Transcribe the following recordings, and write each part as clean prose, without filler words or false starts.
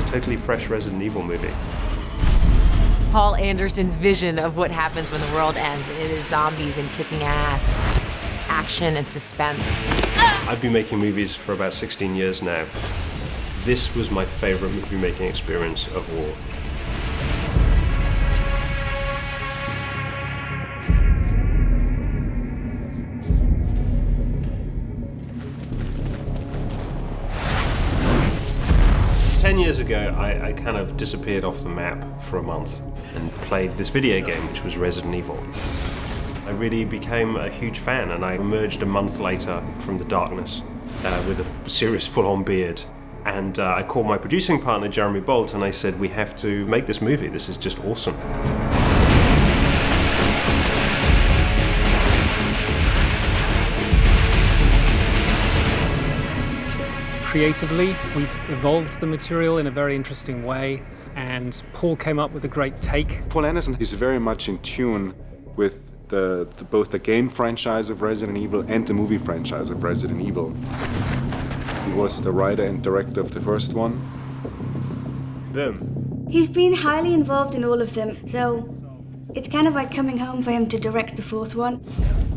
totally fresh Resident Evil movie. Paul Anderson's vision of what happens when the world ends. It is zombies and kicking ass. It's action and suspense. I've been making movies for about 16 years now. This was my favorite movie-making experience of all. Years ago, I kind of disappeared off the map for a month and played this video game, which was Resident Evil. I really became a huge fan, and I emerged a month later from the darkness with a serious full-on beard. And I called my producing partner, Jeremy Bolt, and I said, we have to make this movie. This is just awesome. Creatively, we've evolved the material in a very interesting way, and Paul came up with a great take. Paul Anderson is very much in tune with both the game franchise of Resident Evil and the movie franchise of Resident Evil. He was the writer and director of the first one. He's been highly involved in all of them, so it's kind of like coming home for him to direct the fourth one.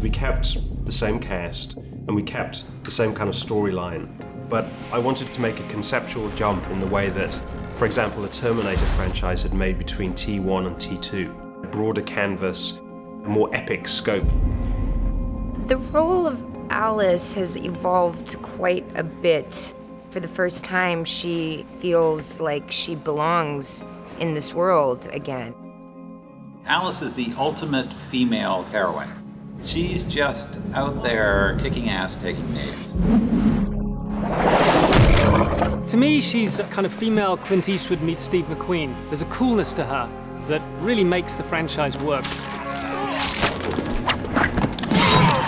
We kept the same cast, and we kept the same kind of storyline. But I wanted to make a conceptual jump in the way that, for example, the Terminator franchise had made between T1 and T2. A broader canvas, a more epic scope. The role of Alice has evolved quite a bit. For the first time, she feels like she belongs in this world again. Alice is the ultimate female heroine. She's just out there kicking ass, taking names. To me, she's a kind of female Clint Eastwood meets Steve McQueen. There's a coolness to her that really makes the franchise work.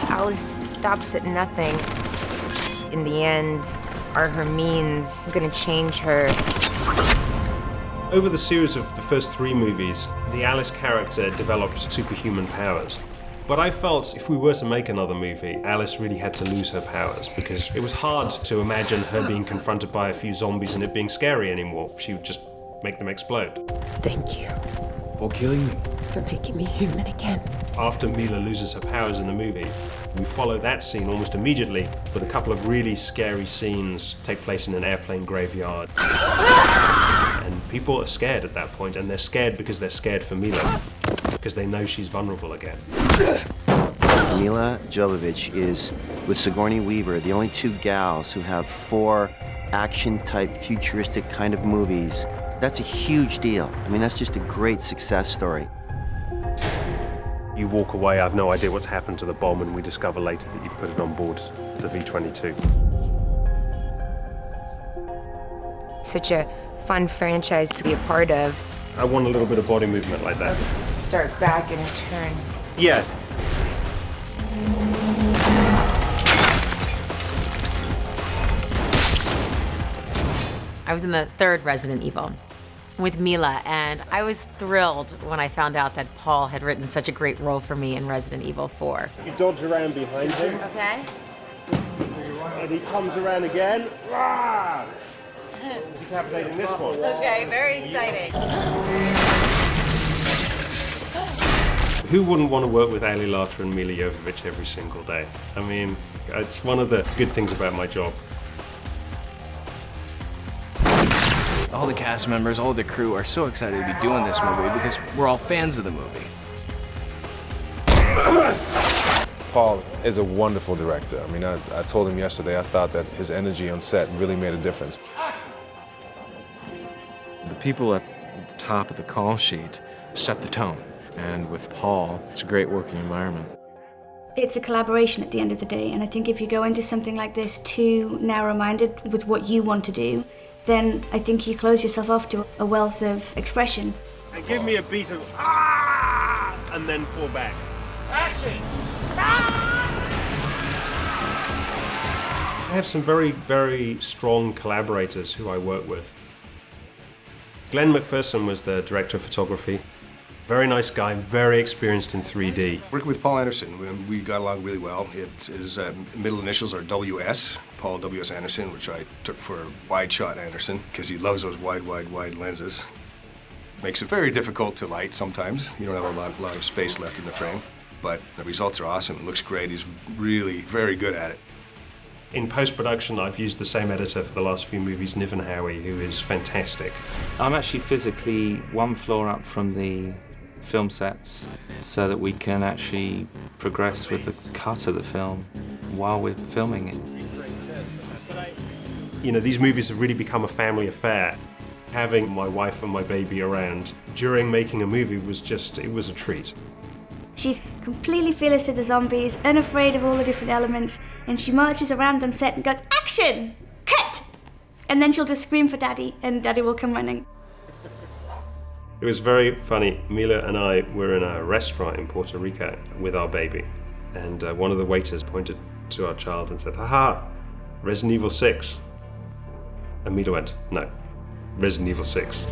Alice stops at nothing. In the end, are her means going to change her? Over the series of the first 3 movies, the Alice character developed superhuman powers. But I felt if we were to make another movie, Alice really had to lose her powers, because it was hard to imagine her being confronted by a few zombies and it being scary anymore. She would just make them explode. Thank you. For killing me. For making me human again. After Milla loses her powers in the movie, we follow that scene almost immediately with a couple of really scary scenes take place in an airplane graveyard. And people are scared at that point, and they're scared because they're scared for Milla, because they know she's vulnerable again. Milla Jovovich is, with Sigourney Weaver, the only 2 gals who have 4 action-type, futuristic kind of movies. That's a huge deal. I mean, that's just a great success story. You walk away, I have no idea what's happened to the bomb, and we discover later that you put it on board the V-22. Such a fun franchise to be a part of. I want a little bit of body movement like that. Start back and turn. Yeah. I was in the 3rd Resident Evil with Milla, and I was thrilled when I found out that Paul had written such a great role for me in Resident Evil 4. You dodge around behind him. Okay. And he comes around again. Rah! Decapitating this one. Okay, very exciting. Who wouldn't want to work with Ali Larter and Milla Jovovich every single day? I mean, it's one of the good things about my job. All the cast members, all the crew are so excited to be doing this movie because we're all fans of the movie. Paul is a wonderful director. I mean, I told him yesterday I thought that his energy on set really made a difference. The people at the top of the call sheet set the tone. And with Paul, it's a great working environment. It's a collaboration at the end of the day, and I think if you go into something like this too narrow-minded with what you want to do, then I think you close yourself off to a wealth of expression. And give me a beat of ah, and then fall back. Action! I have some very, very strong collaborators who I work with. Glenn McPherson was the director of photography. Very nice guy, very experienced in 3D. Working with Paul Anderson, we got along really well. His middle initials are WS, Paul W.S. Anderson, which I took for Wide Shot Anderson, because he loves those wide lenses. Makes it very difficult to light sometimes. You don't have a lot of space left in the frame, but the results are awesome. It looks great. He's really very good at it. In post-production, I've used the same editor for the last few movies, Niven Howie, who is fantastic. I'm actually physically one floor up from the film sets so that we can actually progress with the cut of the film while we're filming it. You know, these movies have really become a family affair. Having my wife and my baby around during making a movie was it was a treat. She's completely fearless to the zombies, unafraid of all the different elements, and she marches around on set and goes, "Action! Cut!" And then she'll just scream for Daddy, and Daddy will come running. It was very funny. Milla and I were in a restaurant in Puerto Rico with our baby, and one of the waiters pointed to our child and said, "Haha, Resident Evil 6. And Milla went, "No, Resident Evil 6.